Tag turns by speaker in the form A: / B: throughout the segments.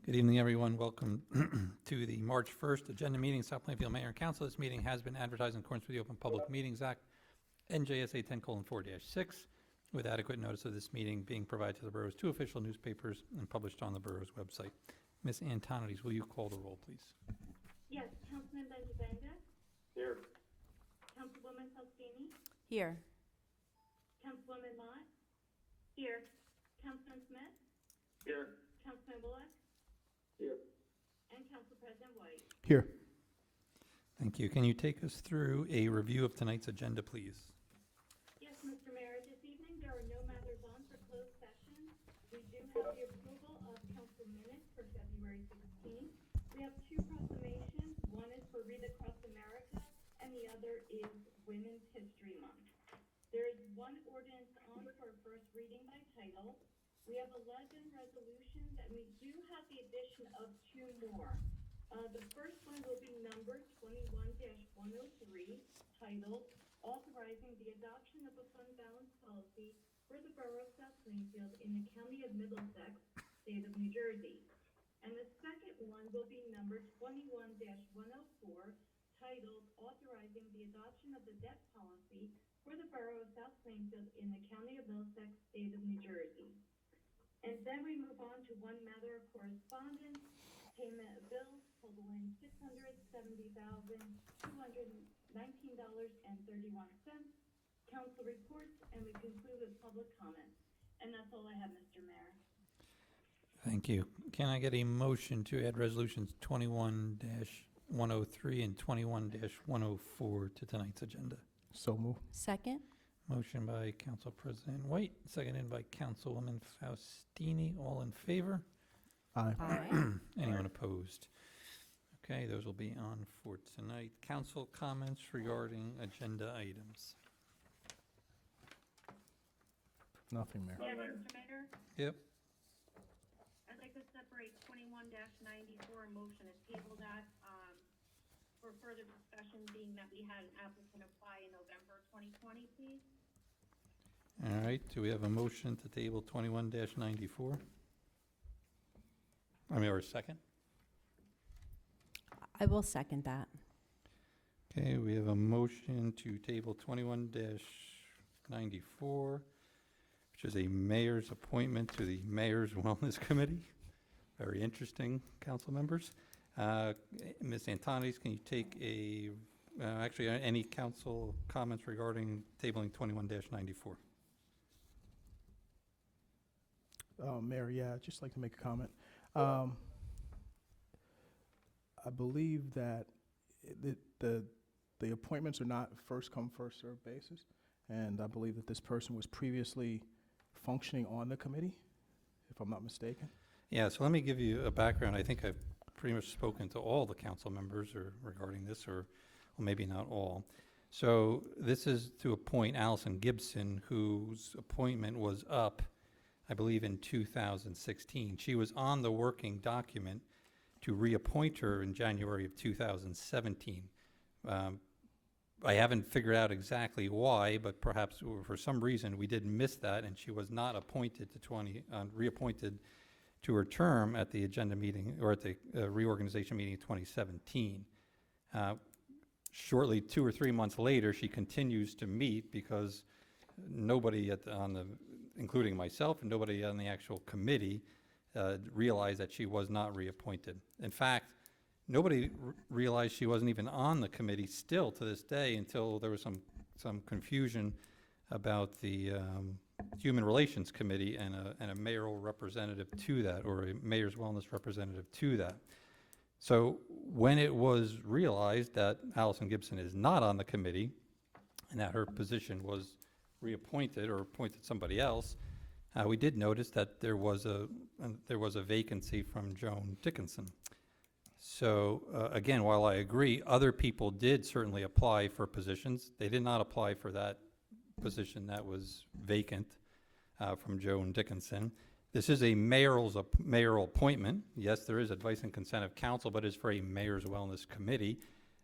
A: Good evening, everyone. Welcome to the March 1st agenda meeting, South Plainfield Mayor and Council. This meeting has been advertised in accordance with the Open Public Meetings Act, NJSA 10:4-6, with adequate notice of this meeting being provided to the borough's two official newspapers and published on the borough's website. Ms. Antonides, will you call the roll, please?
B: Yes, Councilman Benjavanga?
C: Here.
B: Councilwoman Faustini?
D: Here.
B: Councilwoman Mott? Here. Councilman Smith?
C: Here.
B: Councilman Bullock?
C: Here.
B: And Council President White.
E: Here.
A: Thank you. Can you take us through a review of tonight's agenda, please?
B: Yes, Mr. Mayor, this evening there are no matters on for closed session. We do have the approval of council minutes for February 16th. We have two proclamations. One is for Read Across America, and the other is Women's History Month. There is one ordinance on for first reading by title. We have 11 resolutions, and we do have the addition of two more. The first one will be number 21-103, titled Authorizing the Adoption of a Fund Balance Policy for the Borough of South Plainfield in the County of Middlesex, State of New Jersey. And the second one will be number 21-104, titled Authorizing the Adoption of the Debt Policy for the Borough of South Plainfield in the County of Middlesex, State of New Jersey. And then we move on to one matter of correspondence, payment of bills totaling $670,219.31, council reports, and we conclude with public comment. And that's all I have, Mr. Mayor.
A: Thank you. Can I get a motion to add resolutions 21-103 and 21-104 to tonight's agenda?
E: So move.
D: Second?
A: Motion by Council President White, seconded by Councilwoman Faustini. All in favor?
E: Aye.
D: Aye.
A: Anyone opposed? Okay, those will be on for tonight. Council comments regarding agenda items.
E: Nothing, Mayor.
B: Yeah, Mr. Mayor,
A: Yep.
B: I'd like to separate 21-94 motion to table that, for further discussion, being that we had an applicant apply in November 2020, please.
A: All right, do we have a motion to table 21-94? Or a second?
D: I will second that.
A: Okay, we have a motion to table 21-94, which is a mayor's appointment to the Mayor's Wellness Committee. Very interesting, council members. Ms. Antonides, can you take actually, any council comments regarding tabling 21-94?
E: Mayor, yeah, I'd just like to make a comment. I believe that the appointments are not first come, first served basis, and I believe that this person was previously functioning on the committee, if I'm not mistaken.
A: Yeah, so let me give you a background. I think I've pretty much spoken to all the council members regarding this, or well, maybe not all. So this is to appoint Allison Gibson, whose appointment was up, I believe, in 2016. She was on the working document to reappoint her in January of 2017. I haven't figured out exactly why, but perhaps for some reason we did miss that, and she was not appointed to reappointed to her term at the agenda meeting, or at the reorganization meeting in 2017. Shortly, 2 or 3 months later, she continues to meet because nobody including myself, and nobody on the actual committee realized that she was not reappointed. In fact, nobody realized she wasn't even on the committee still to this day, until there was some confusion about the Human Relations Committee and a mayoral representative to that, or a mayor's wellness representative to that. So when it was realized that Allison Gibson is not on the committee and that her position was reappointed or appointed somebody else, we did notice that there was a vacancy from Joan Dickinson. So again, while I agree, other people did certainly apply for positions. They did not apply for that position that was vacant from Joan Dickinson. This is a mayoral appointment. Yes, there is advice and consent of council, but it's for a mayor's wellness committee.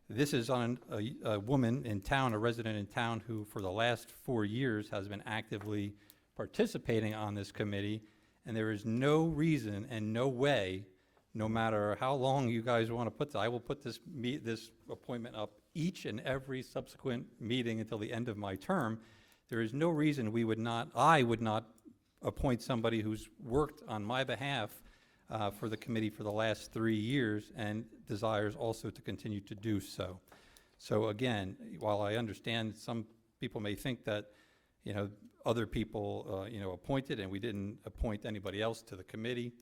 A: This is on a woman in town, a resident in town, who for the last 4 years has been actively participating on this committee, and there is no reason and no way no matter how long you guys want to put, I will put this appointment up each and every subsequent meeting until the end of my term. There is no reason I would not appoint somebody who's worked on my behalf for the committee for the last 3 years and desires also to continue to do so. So again, while I understand some people may think that, other people, appointed and we didn't appoint anybody else to the committee,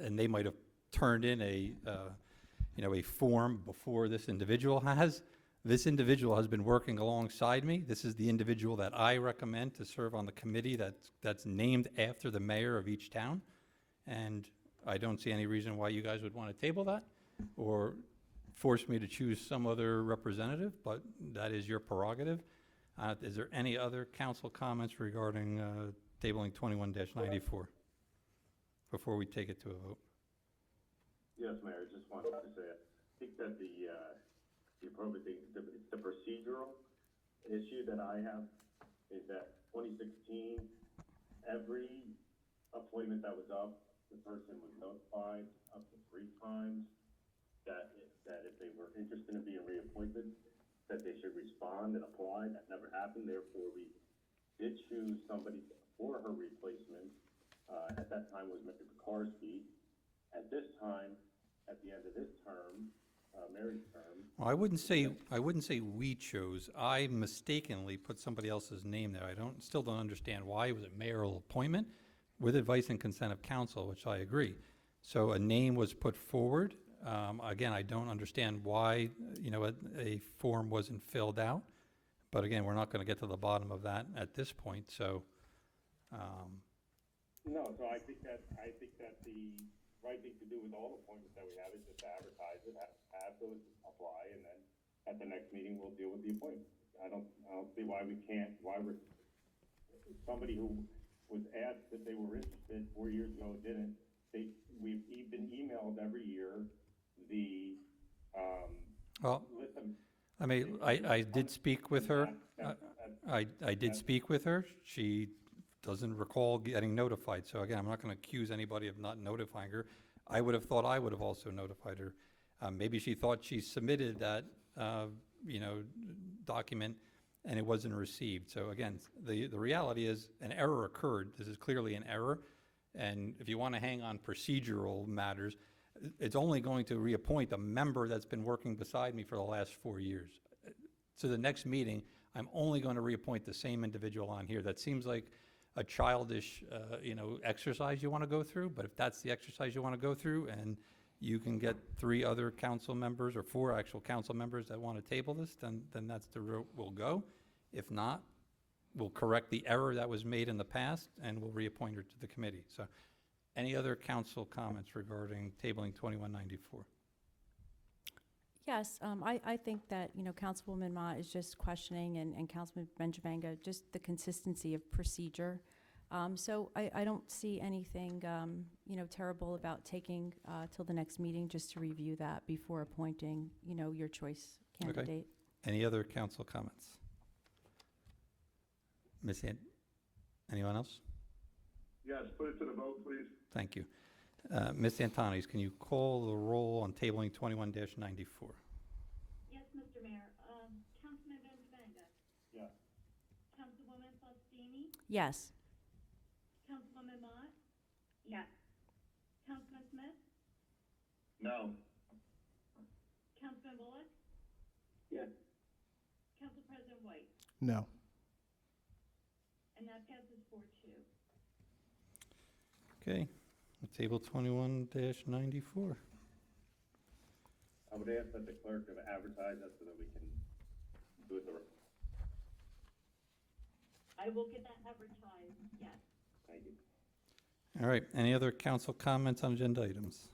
A: and they might have turned in a form before this individual has. This individual has been working alongside me. This is the individual that I recommend to serve on the committee that's named after the mayor of each town. And I don't see any reason why you guys would want to table that or force me to choose some other representative, but that is your prerogative. Is there any other council comments regarding tabling 21-94 before we take it to a vote?
C: Yes, Mayor, I just wanted to say, I think that the appropriate thing, the procedural issue that I have is that 2016, every appointment that was up, the person was notified up to 3 times that if they were interested in being reappointed, that they should respond and apply. That never happened. Therefore, we did choose somebody for her replacement. At that time was Mr. Pekarsky. At this time, at the end of this term, Mary's term.
A: Well, I wouldn't say we chose. I mistakenly put somebody else's name there. Still don't understand why. It was a mayoral appointment with advice and consent of council, which I agree. So a name was put forward. Again, I don't understand why, a form wasn't filled out. But again, we're not going to get to the bottom of that at this point. So,
C: No, so I think that the right thing to do with all appointments that we have is just to advertise it, have those apply, and then at the next meeting, we'll deal with the appointment. I don't see why we're, somebody who was asked if they were interested 4 years ago didn't. We've been emailed every year the,
A: well,
C: list of.
A: I mean, I did speak with her. I did speak with her. She doesn't recall getting notified. So again, I'm not going to accuse anybody of not notifying her. I would have thought I would have also notified her. Maybe she thought she submitted that, document and it wasn't received. So again, the reality is an error occurred. This is clearly an error. And if you want to hang on procedural matters, it's only going to reappoint a member that's been working beside me for the last 4 years. So the next meeting, I'm only going to reappoint the same individual on here. That seems like a childish, exercise you want to go through. But if that's the exercise you want to go through, and you can get 3 other council members or 4 actual council members that want to table this, then that's the route we'll go. If not, we'll correct the error that was made in the past, and we'll reappoint her to the committee. So, any other council comments regarding tabling 2194?
D: Yes, I think that, Councilwoman Ma is just questioning, and Councilman Benjamanga, just the consistency of procedure. So I don't see anything, terrible about taking till the next meeting just to review that before appointing, your choice candidate.
A: Any other council comments? Anyone else?
C: Yes, put it to the vote, please.
A: Thank you. Ms. Antonis, can you call the roll on tabling 21-94?
B: Yes, Mr. Mayor. Councilman Benjamanga.
C: Yes.
B: Councilwoman Faustini.
D: Yes.
B: Councilwoman Mott. Yes. Councilman Smith.
C: No.
B: Councilman Bullock.
C: Yes.
B: Council President White.
E: No.
B: And that passes 4-2.
A: Okay, table 21-94.
C: I would ask that the clerk advertise that so that we can do it the right.
B: I will get that advertised, yes.
C: Thank you.
A: All right, any other council comments on agenda items?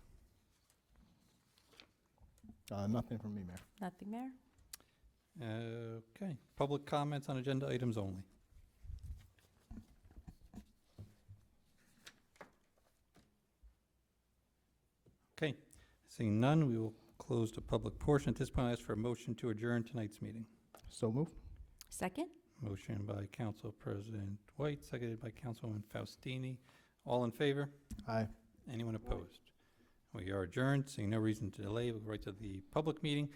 E: Nothing from me, Mayor.
D: Nothing, Mayor?
A: Okay, public comments on agenda items only. Okay, seeing none, we will close the public portion. At this point, I ask for a motion to adjourn tonight's meeting.
E: So moved.
D: Second?
A: Motion by Council President White, seconded by Councilwoman Faustini. All in favor?
E: Aye.
A: Anyone opposed? We are adjourned, seeing no reason to delay. We'll go right to the public meeting.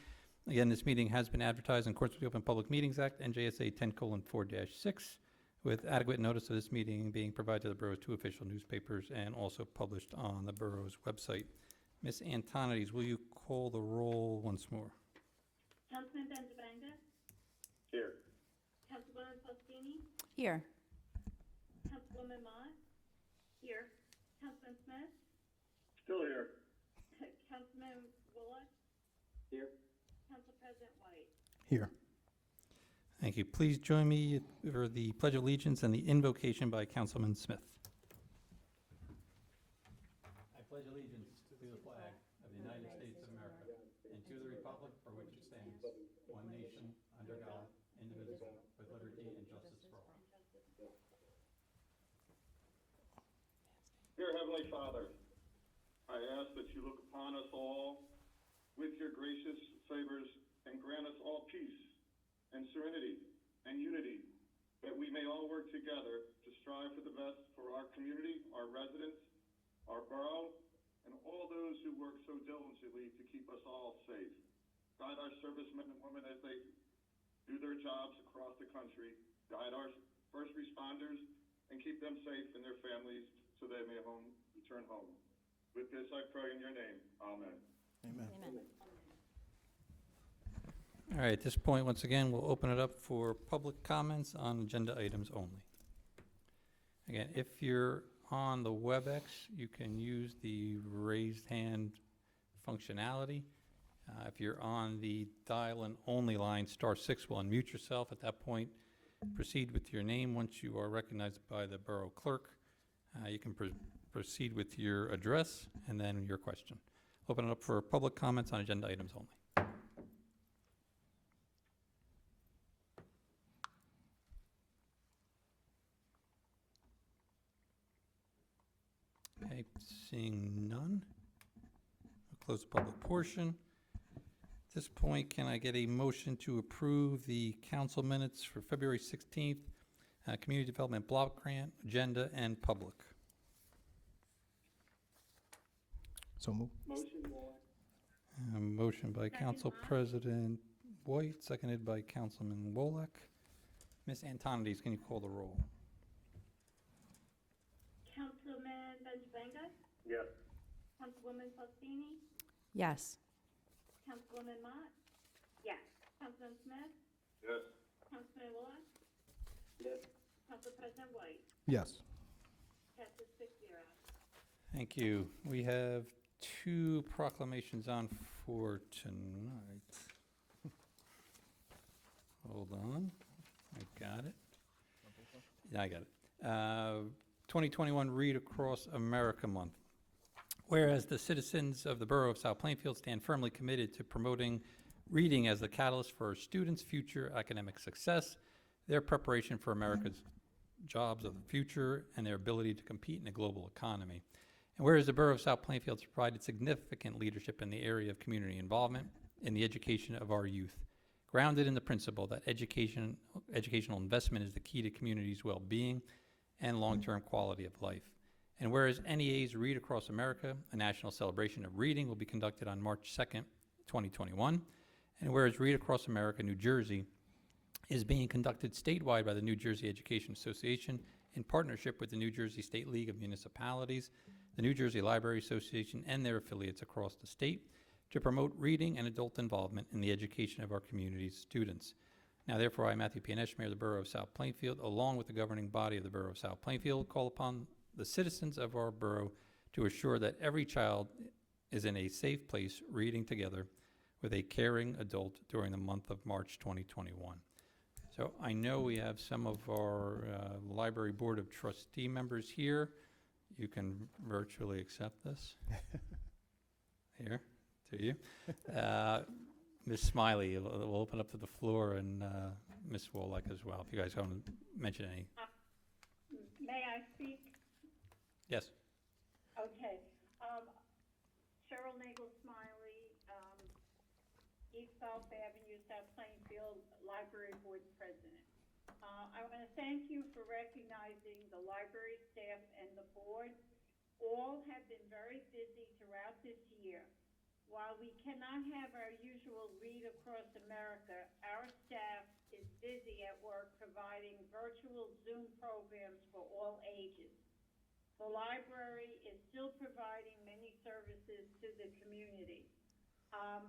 A: Again, this meeting has been advertised in accordance with the Open Public Meetings Act, NJSA 10:4-6, with adequate notice of this meeting being provided to the borough's 2 official newspapers and also published on the borough's website. Ms. Antonides, will you call the roll once more?
B: Councilman Benjavanga?
C: Here.
B: Councilwoman Faustini?
D: Here.
B: Councilwoman Mott? Here. Councilman Smith?
C: Still here.
B: Councilman Bullock?
C: Here.
B: Council President White?
E: Here.
A: Thank you. Please join me for the Pledge of Allegiance and the invocation by Councilman Smith. I pledge allegiance to the flag of the United States of America and to the republic for which it stands, one nation, under God, indivisible, with liberty and justice for all.
F: Dear Heavenly Father, I ask that you look upon us all with your gracious favors and grant us all peace and serenity and unity, that we may all work together to strive for the best for our community, our residents, our borough, and all those who work so diligently to keep us all safe. Guide our servicemen and women as they do their jobs across the country. Guide our first responders and keep them safe and their families so they may return home. With this I pray in your name. Amen.
E: Amen.
D: Amen.
A: All right, at this point, once again, we'll open it up for public comments on agenda items only. Again, if you're on the WebEx, you can use the raised hand functionality. If you're on the dial-in only line, *6 will unmute yourself. At that point, proceed with your name. Once you are recognized by the borough clerk, you can proceed with your address and then your question. Open it up for public comments on agenda items only. Okay, seeing none, we'll close the public portion. At this point, can I get a motion to approve the council minutes for February 16th, Community Development Block Grant, Agenda, and Public?
E: So move.
A: Motion by Council President White, seconded by Councilman Wolak. Ms. Antonides, can you call the roll?
B: Councilman Benjavanga?
C: Yes.
B: Councilwoman Faustini?
D: Yes.
B: Councilwoman Mott? Yes. Councilman Smith?
C: Yes.
B: Councilman Bullock?
C: Yes.
B: Council President White?
E: Yes.
B: Passes 6-0.
A: Thank you. We have 2 proclamations on for tonight. Hold on. I got it. Yeah, I got it. 2021 Read Across America Month. Whereas the citizens of the borough of South Plainfield stand firmly committed to promoting reading as the catalyst for our students' future academic success, their preparation for America's jobs of the future, and their ability to compete in a global economy. And whereas the borough of South Plainfield has provided significant leadership in the area of community involvement in the education of our youth, grounded in the principle that educational investment is the key to communities' well-being and long-term quality of life. And whereas NEA's Read Across America, a national celebration of reading, will be conducted on March 2nd, 2021. And whereas Read Across America, New Jersey, is being conducted statewide by the New Jersey Education Association in partnership with the New Jersey State League of Municipalities, the New Jersey Library Association, and their affiliates across the state to promote reading and adult involvement in the education of our community's students. Now, therefore, I, Matthew Pianesh, Mayor of the Borough of South Plainfield, along with the governing body of the Borough of South Plainfield, call upon the citizens of our borough to assure that every child is in a safe place reading together with a caring adult during the month of March 2021. So I know we have some of our Library Board of Trustee members here. You can virtually accept this. Here, to you. Ms. Smiley, we'll open up to the floor, and Ms. Wolak as well, if you guys want to mention any.
B: May I speak?
A: Yes.
B: Okay. Cheryl Nagel Smiley, East South Avenue, South Plainfield Library Board President. I want to thank you for recognizing the library staff and the board. All have been very busy throughout this
G: While we cannot have our usual Read Across America, our staff is busy at work providing virtual Zoom programs for all ages. The library is still providing many services to the community. On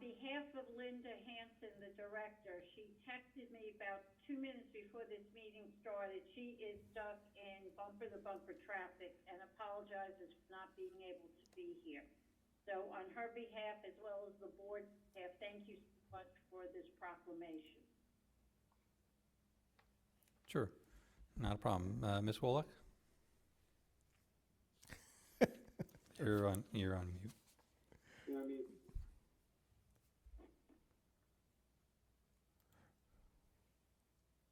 G: behalf of Linda Hanson, the director, she texted me about 2 minutes before this meeting started. She is stuck in bumper-to-bumper traffic and apologizes for not being able to be here. So on her behalf, as well as the board's behalf, thank you so much for this proclamation.
A: Sure, not a problem. Ms. Woloch? You're on mute.
F: You're on mute.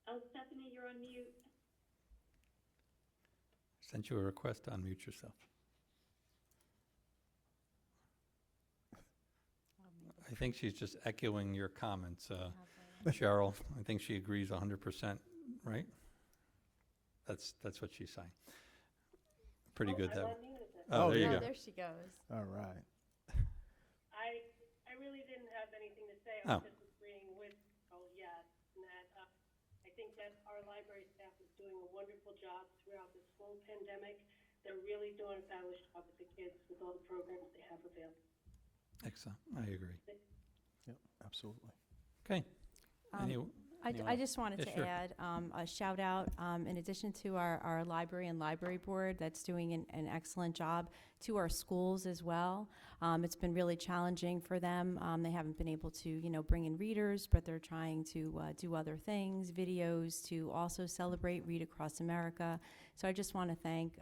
B: Oh, Stephanie, you're on mute.
A: Sent you a request to unmute yourself. I think she's just echoing your comments, Cheryl. I think she agrees 100%, right? That's what she's saying. Pretty good that.
E: Oh,
A: there you
E: yeah.
A: go.
D: There she goes.
E: All right.
H: I really didn't have anything to say.
A: Oh.
H: I was just agreeing with, yes, and that I think that our library staff is doing a wonderful job throughout this whole pandemic. They're really doing a fabulous job with the kids with all the programs they have available.
A: Excellent, I agree.
E: Yep, absolutely.
A: Okay. Any-
D: I
A: anyone else?
D: just wanted
A: Yeah,
D: to
A: sure.
D: add a shout out, in addition to our library and library board that's doing an excellent job, to our schools as well. It's been really challenging for them. They haven't been able to, bring in readers, but they're trying to do other things, videos to also celebrate Read Across America. So I just want to thank,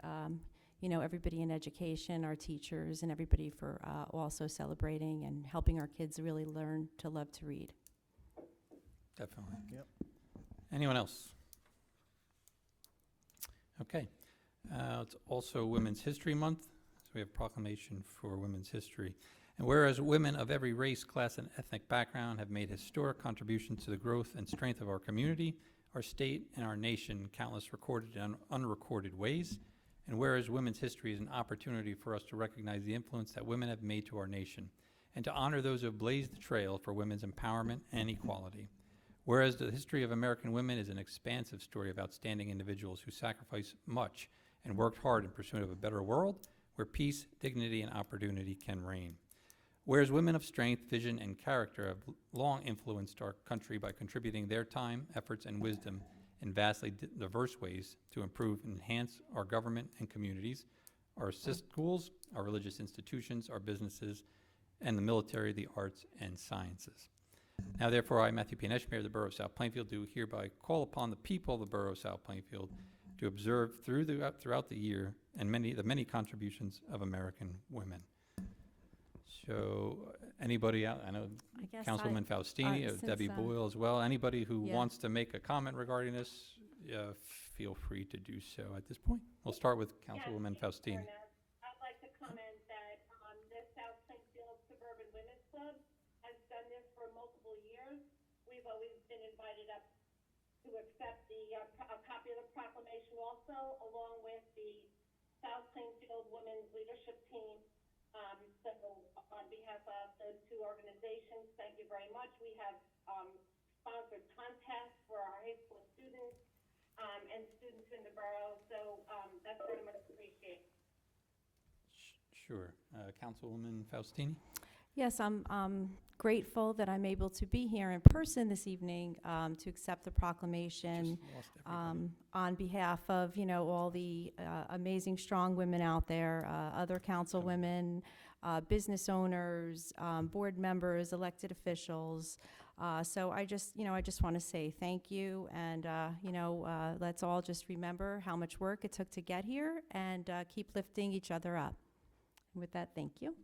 D: everybody in education, our teachers, and everybody for also celebrating and helping our kids really learn to love to read.
A: Definitely.
E: Yep.
A: Anyone else? Okay. It's also Women's History Month, so we have proclamation for women's history. And whereas women of every race, class, and ethnic background have made historic contributions to the growth and strength of our community, our state, and our nation, countless recorded and unrecorded ways. And whereas women's history is an opportunity for us to recognize the influence that women have made to our nation, and to honor those who have blazed the trail for women's empowerment and equality. Whereas the history of American women is an expansive story of outstanding individuals who sacrificed much and worked hard in pursuit of a better world where peace, dignity, and opportunity can reign. Whereas women of strength, vision, and character have long influenced our country by contributing their time, efforts, and wisdom in vastly diverse ways to improve and enhance our government and communities, our schools, our religious institutions, our businesses, and the military, the arts, and sciences. Now, therefore, I, Matthew P. Nesh, Mayor of the Borough of South Plainfield, do hereby call upon the people of the Borough of South Plainfield to observe throughout the year and the many contributions of American women. So, anybody out? I know
D: I guess
A: Councilwoman Faustini,
D: since,
A: Debbie Boyle as well. Anybody who
D: yeah.
A: wants to make a comment regarding this, feel free to do so at this point. We'll start with Councilwoman Faustini.
G: I'd like to comment that the South Plainfield Suburban Women's Club has done this for multiple years. We've always been invited up to accept a copy of the proclamation also, along with the South Plainfield Women's Leadership Team. So on behalf of those two organizations, thank you very much. We have sponsored contests for our high school students and students in the borough, so that's very much appreciated.
A: Sure. Councilwoman Faustini?
D: Yes, I'm grateful that I'm able to be here in person this evening to accept the proclamation
A: Just lost everybody.
D: on behalf of, all the amazing, strong women out there, other councilwomen, business owners, board members, elected officials. So I just want to say thank you, and, let's all just remember how much work it took to get here and keep lifting each other up. With that, thank you.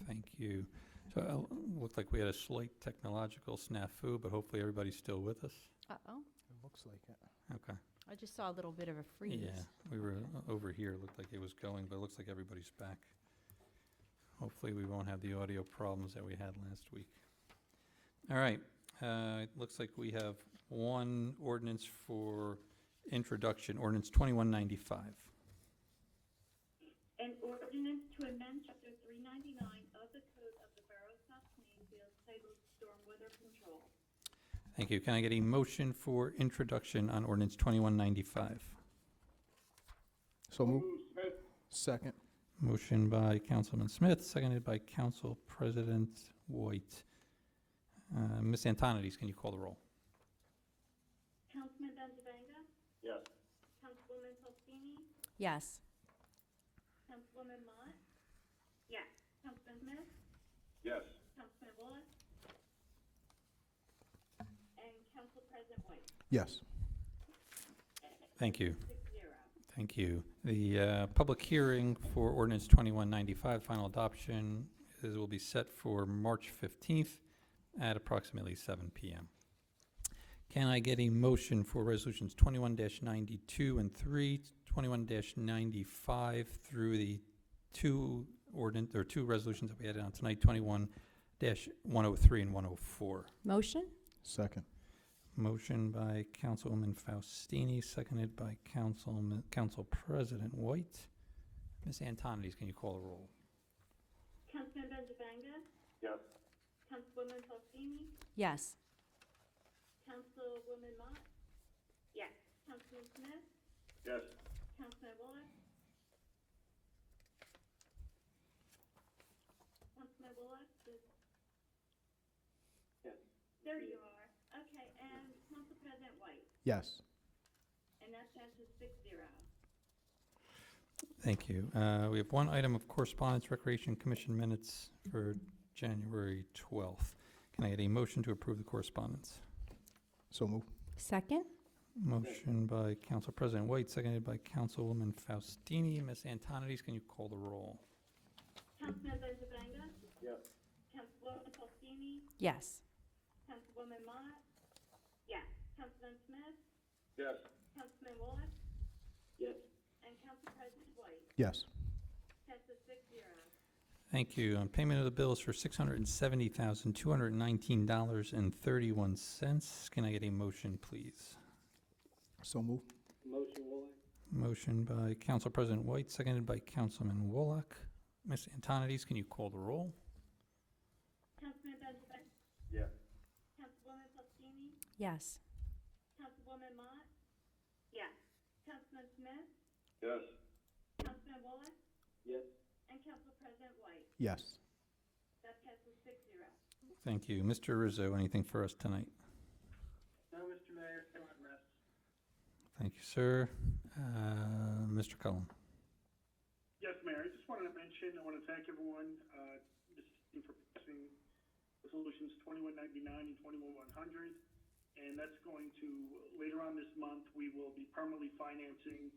A: Thank you. So looked like we had a slight technological snafu, but hopefully everybody's still with us.
D: Uh-oh.
E: It looks like it.
A: Okay.
D: I just saw a little bit of a freeze.
A: Yeah, we were over here. It looked like it was going, but it looks like everybody's back. Hopefully we won't have the audio problems that we had last week. All right. It looks like we have one ordinance for introduction, ordinance 2195.
B: An ordinance to amend chapter 399 of of the Code of the Borough of South Plainfield titled Stormwater Control.
A: Thank you. Can I get a motion for introduction on ordinance 2195?
E: So move.
F: Smith.
E: Second.
A: Motion by Councilman Smith, seconded by Council President White. Ms. Antonides, can you call the roll?
B: Councilman Benjavanga?
C: Yes.
B: Councilwoman Fostini?
D: Yes.
B: Councilwoman Mott? Yes. Councilman Smith?
F: Yes.
B: Councilman Bullock? And Council President White?
E: Yes.
A: Thank you.
B: 6-0.
A: Thank you. The public hearing for ordinance 2195, final adoption, will be set for March 15th at approximately 7 p.m. Can I get a motion for resolutions 21-92 and 3, 21-95 through the two resolutions that we had on tonight, 21-103 and 104?
D: Motion?
E: Second.
A: Motion by Councilwoman Faustini, seconded by Council President White. Ms. Antonides, can you call the roll?
B: Councilman Benjavanga?
C: Yes.
B: Councilwoman Fostini?
D: Yes.
B: Councilwoman Mott? Yes. Councilman Smith?
F: Yes.
B: Councilman Bullock? Councilman Bullock?
C: Yes.
B: There you are. Okay, and Council President White?
E: Yes.
B: And that passes 6-0.
A: Thank you. We have one item of correspondence, Recreation Commission minutes for January 12th. Can I get a motion to approve the correspondence?
E: So move.
D: Second?
A: Motion by Council President White, seconded by Councilwoman Faustini. Ms. Antonides, can you call the roll?
B: Councilman Benjavanga?
C: Yes.
B: Councilwoman Fostini?
D: Yes.
B: Councilwoman Mott? Yes. Councilman Smith?
F: Yes.
B: Councilman Bullock?
C: Yes.
B: And Council President White?
E: Yes.
B: Passes 6-0.
A: Thank you. On payment of the bills for $670,219.31. Can I get a motion, please?
E: So move.
C: Motion, Woolley?
A: Motion by Council President White, seconded by Councilman Woloch. Ms. Antonides, can you call the roll?
B: Councilman Benjavanga?
C: Yes.
B: Councilwoman Fostini?
D: Yes.
B: Councilwoman Mott? Yes. Councilman Smith?
F: Yes.
B: Councilman Bullock?
C: Yes.
B: And Council President White?
E: Yes.
B: That passes 6-0.
A: Thank you. Mr. Rizzo, anything for us tonight?
F: No, Mr. Mayor, come on, rest.
A: Thank you, sir. Mr. Cullen.
I: Yes, Mayor, I just wanted to mention, I want to thank everyone, this evening for passing resolutions 2199 and 21100. And that's going to, later on this month, we will be permanently financing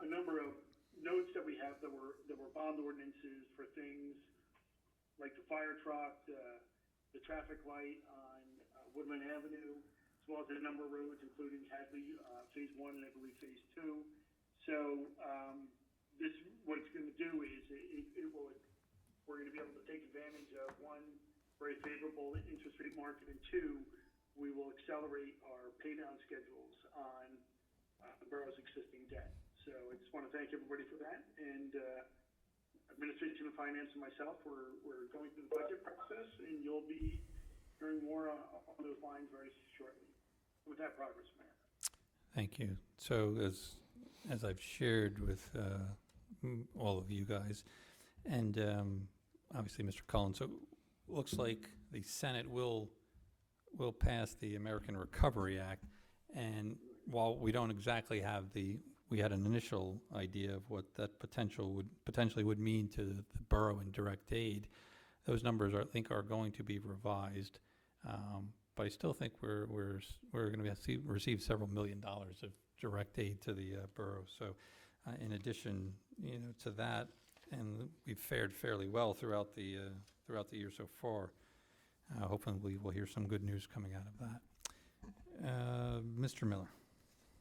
I: a number of notes that we have that were bond ordinances for things like the fire truck, the traffic light on Woodland Avenue, as well as a number of roads, including Hadley Phase 1 and I believe Phase 2. So this, what it's going to do is we're going to be able to take advantage of, one, very favorable interest rate market, and two, we will accelerate our paydown schedules on the borough's existing debt. So I just want to thank everybody for that. And Administration and Finance and myself, we're going through the budget process, and you'll be hearing more on those lines very shortly. With that progress, Mayor.
A: Thank you. So as I've shared with all of you guys, and obviously Mr. Cullen, so looks like the Senate will pass the American Recovery Act, and while we don't exactly have we had an initial idea of what that potentially would mean to the borough in direct aid. Those numbers I think are going to be revised, but I still think we're going to receive several $1 million of direct aid to the borough. So, in addition, to that, and we've fared fairly well throughout the year so far. Hopefully, we will hear some good news coming out of that. Mr. Miller.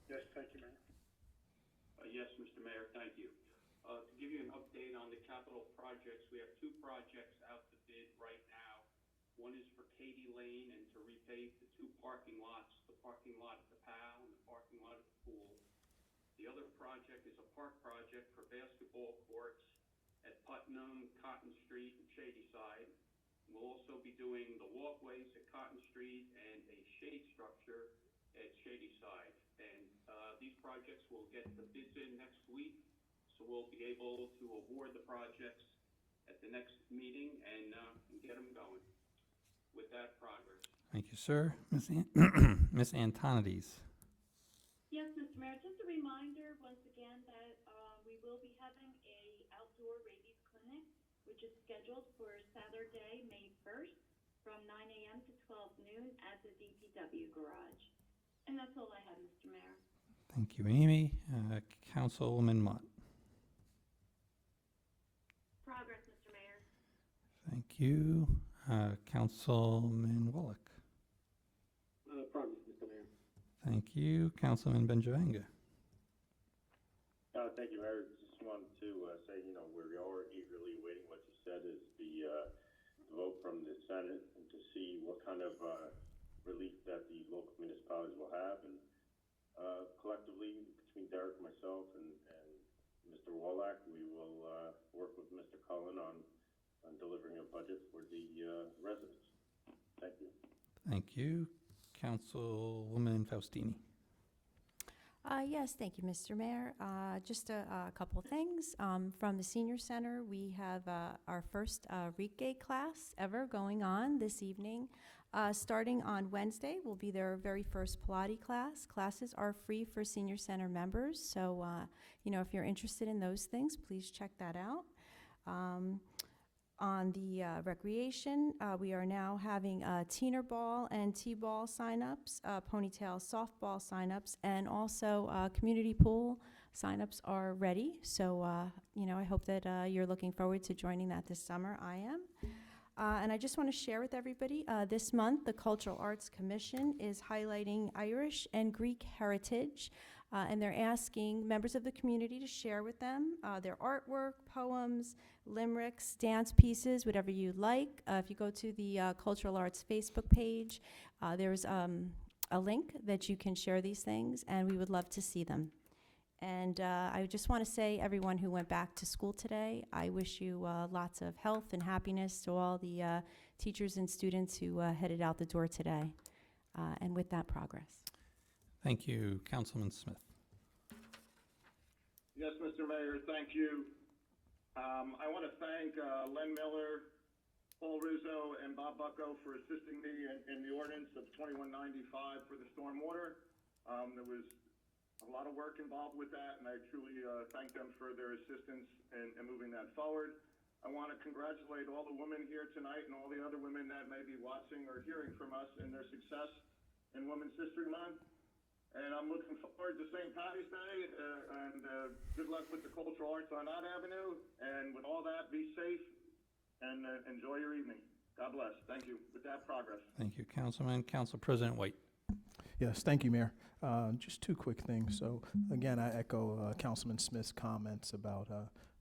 I: Yes, thank you, Mayor.
J: Yes, Mr. Mayor, thank you. To give you an update on the capital projects, we have two projects out to bid right now. One is for Katy Lane and to repave the two parking lots, the parking lot at the POW and the parking lot at the pool. The other project is a park project for basketball courts at Putnam, Cotton Street, and Shady We'll also be doing the walkways at Cotton Street and a shade structure at Shady Side. And these projects will get the bids in next week, so we'll be able to award the projects at the next meeting and get them going with that progress.
A: Thank you, sir. Ms. Antonides.
B: Yes, Mr. Mayor, just a reminder, once again, that we will be having a outdoor rabies clinic, which is scheduled for Saturday, May 1st, from 9 a.m. to 12 noon at the DPW garage. And that's all I have, Mr. Mayor.
A: Thank you, Amy. Councilwoman Mott.
G: Progress, Mr. Mayor.
A: Thank you. Councilman Wallach.
C: Progress, Mr. Mayor.
A: Thank you. Councilman Benjavanga.
C: Thank you, Mayor. Just wanted to say, we are eagerly waiting, what you said is the vote from the Senate and to see what kind of relief that the local municipalities will have. And collectively, between Derek, myself, and Mr. Wallach, we will work with Mr. Cullen on delivering a budget for the residents. Thank you.
A: Thank you. Councilwoman Faustini.
D: Yes, thank you, Mr. Mayor. Just a couple things. From the Senior Center, we have our first Reek class ever going on this evening. Starting on Wednesday will be their very first Pilates class. Classes are free for Senior Center members, so if you're interested in those things, please check that out. On the recreation, we are now having teener ball and t-ball signups, ponytail softball signups, and also community pool signups are ready. So, I hope that you're looking forward to joining that this summer. I am. And I just want to share with everybody, this month, the Cultural Arts Commission is highlighting Irish and Greek heritage, and they're asking members of the community to share with them their artwork, poems, limericks, dance pieces, whatever you like. If you go to the Cultural Arts Facebook page, there's a link that you can share these things, and we would love to see them. And I just want to say, everyone who went back to school today, I wish you lots of health and happiness to all the teachers and students who headed out the door today. And with that, progress.
A: Thank you. Councilman Smith.
F: Yes, Mr. Mayor, thank you. I want to thank Len Miller, Paul Rizzo, and Bob Bucko for assisting me in the ordinance of 2195 for the stormwater. There was a lot of work involved with that, and I truly thank them for their assistance in moving that forward. I want to congratulate all the women here tonight and all the other women that may be watching or hearing from us in their success in Women's History Month. And I'm looking forward to St. Patty's Day, and good luck with the cultural arts on that avenue. And with all that, be safe and enjoy your evening. God bless. Thank you. With that, progress.
A: Thank you, Councilman. Council President White.
E: Yes, thank you, Mayor. Just two quick things. So again, I echo Councilman Smith's comments about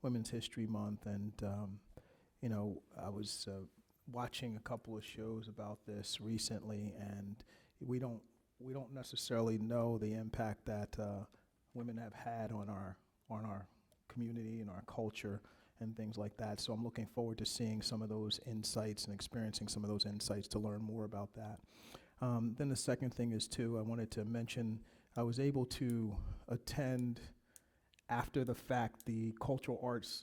E: Women's History Month, and I was watching a couple of shows about this recently, and we don't necessarily know the impact that women have had on our community and our culture and things like that. So I'm looking forward to seeing some of those insights and experiencing some of those insights to learn more about that. Then the second thing is, too, I wanted to mention I was able to attend, after the fact, the Cultural Arts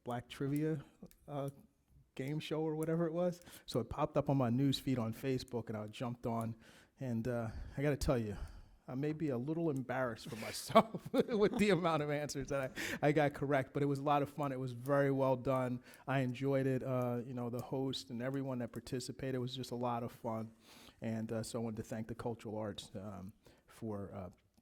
E: Black Trivia game show or whatever it was. So it popped up on my news feed on Facebook, and I jumped on. And I got to tell you, I may be a little embarrassed for myself with the amount of answers that I got correct, but it was a lot of fun. It was very well done. I enjoyed it. The host and everyone that participated, it was just a lot of fun. And so I wanted to thank the Cultural Arts for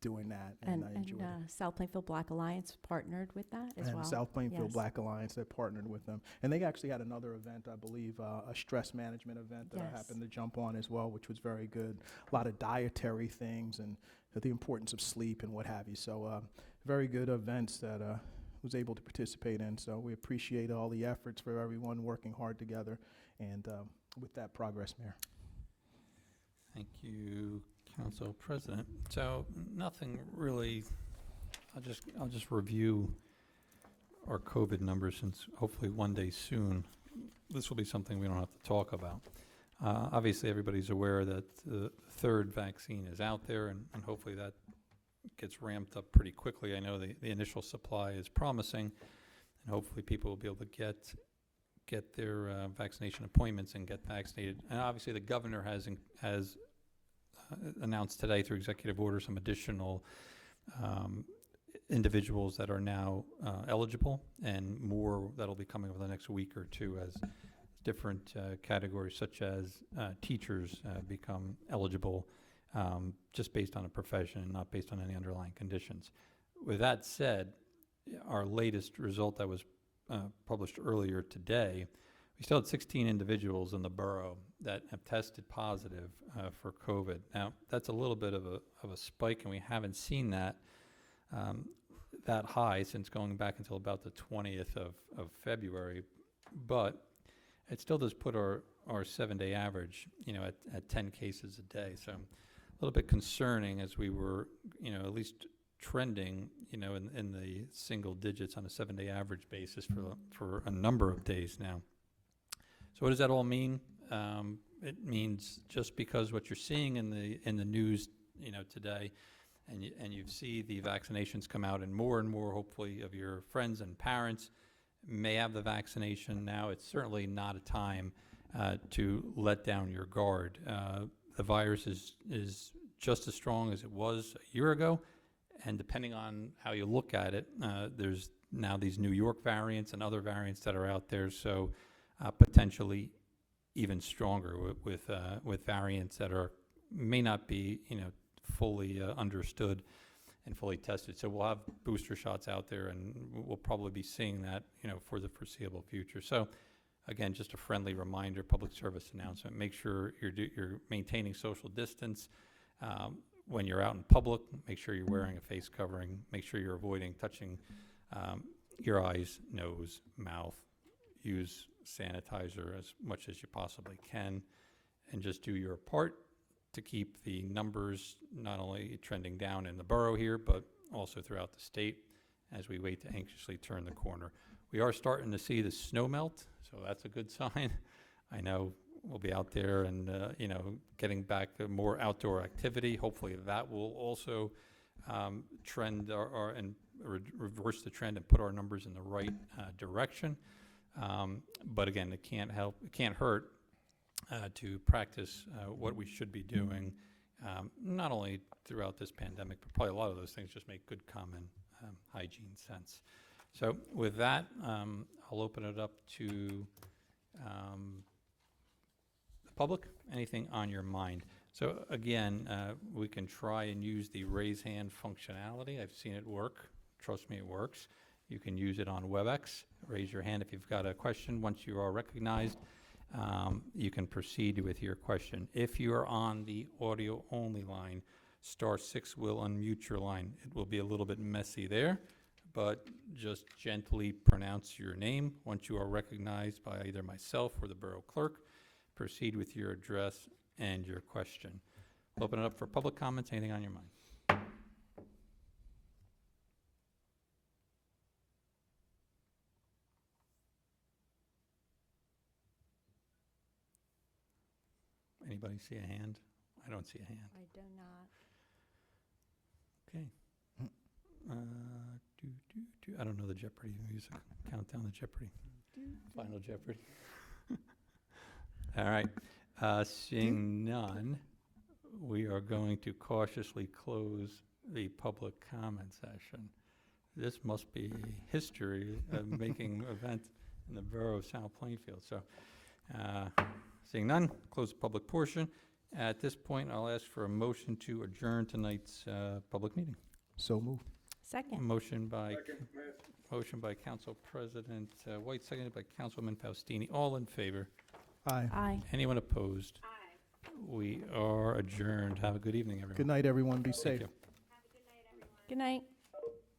E: doing that, and I enjoyed it.
D: South Plainfield Black Alliance partnered with that as well.
E: And South Plainfield
D: Yes.
E: Black Alliance, they partnered with them. And they actually had another event, I believe, a stress management event that I
D: Yes.
E: happened to jump on as well, which was very good. A lot of dietary things and the importance of sleep and what have you. So very good events that was able to participate in. So we appreciate all the efforts for everyone working hard together. And with that, progress, Mayor.
A: Thank you, Council President. So nothing really. I'll just review our COVID numbers, since hopefully one day soon this will be something we don't have to talk about. Obviously, everybody's aware that the third vaccine is out there, and hopefully that gets ramped up pretty quickly. I know the initial supply is promising, and hopefully people will be able to get their vaccination appointments and get vaccinated. And obviously, the governor has announced today through executive order some additional individuals that are now eligible, and more that'll be coming over the next week or two as different categories such as teachers become eligible just based on a profession, not based on any underlying conditions. With that said, our latest result that was published earlier today, we still had 16 individuals in the borough that have tested positive for COVID. Now, that's a little bit of a spike, and we haven't seen that that high since going back until about the 20th of February, but it still does put our 7-day average, at 10 cases a day. So a little bit concerning as we were, at least trending, in the single digits on a 7-day average basis for a number of days now. So what does that all mean? It means just because what you're seeing in the news, today, and you see the vaccinations come out, and more, hopefully, of your friends and parents may have the vaccination now, it's certainly not a time to let down your guard. The virus is just as strong as it was a year ago, and depending on how you look at it, there's now these New York variants and other variants that are out there, so potentially even stronger with variants that may not be fully understood and fully tested. So we'll have booster shots out there, and we'll probably be seeing that for the foreseeable future. So again, just a friendly reminder, public service announcement: make sure you're maintaining social distance. When you're out in public, make sure you're wearing a face covering. Make sure you're avoiding touching your eyes, nose, mouth. Use sanitizer as much as you possibly can, and just do your part to keep the numbers not only trending down in the borough here, but also throughout the state as we wait to anxiously turn the corner. We are starting to see the snow melt, so that's a good sign. I know we'll be out there and, getting back to more outdoor activity. Hopefully that will also trend and reverse the trend and put our numbers in the right direction. But again, it can't hurt to practice what we should be doing, not only throughout this pandemic, but probably a lot of those things just make good common hygiene sense. So with that, I'll open it up to the public. Anything on your mind? So again, we can try and use the raise hand functionality. I've seen it work. Trust me, it works. You can use it on WebEx. Raise your hand if you've got a question. Once you are recognized, you can proceed with your question. If you are on the audio-only line, *6 will unmute your line. It will be a little bit messy there, but just gently pronounce your name. Once you are recognized by either myself or the borough clerk, proceed with your address and your question. We'll open it up for public comments. Anything on your mind? Anybody see a hand? I don't see a hand.
D: I do not.
A: Okay. I don't know the Jeopardy music. Count down the Jeopardy. Final Jeopardy. All right. Seeing none, we are going to cautiously close the public comment session. This must be history making event in the borough of South Plainfield. So, seeing none, close the public portion. At this point, I'll ask for a motion to adjourn tonight's public meeting.
E: So moved.
D: Second.
A: Motion by Council President White, seconded by Councilman Faustini. All in favor?
E: Aye.
D: Aye.
A: Anyone opposed?
G: Aye.
A: We are adjourned. Have a good evening, everyone.
E: Good night, everyone. Be
A: Thank
E: safe.
A: you.
G: Have a good night, everyone.
D: Good night.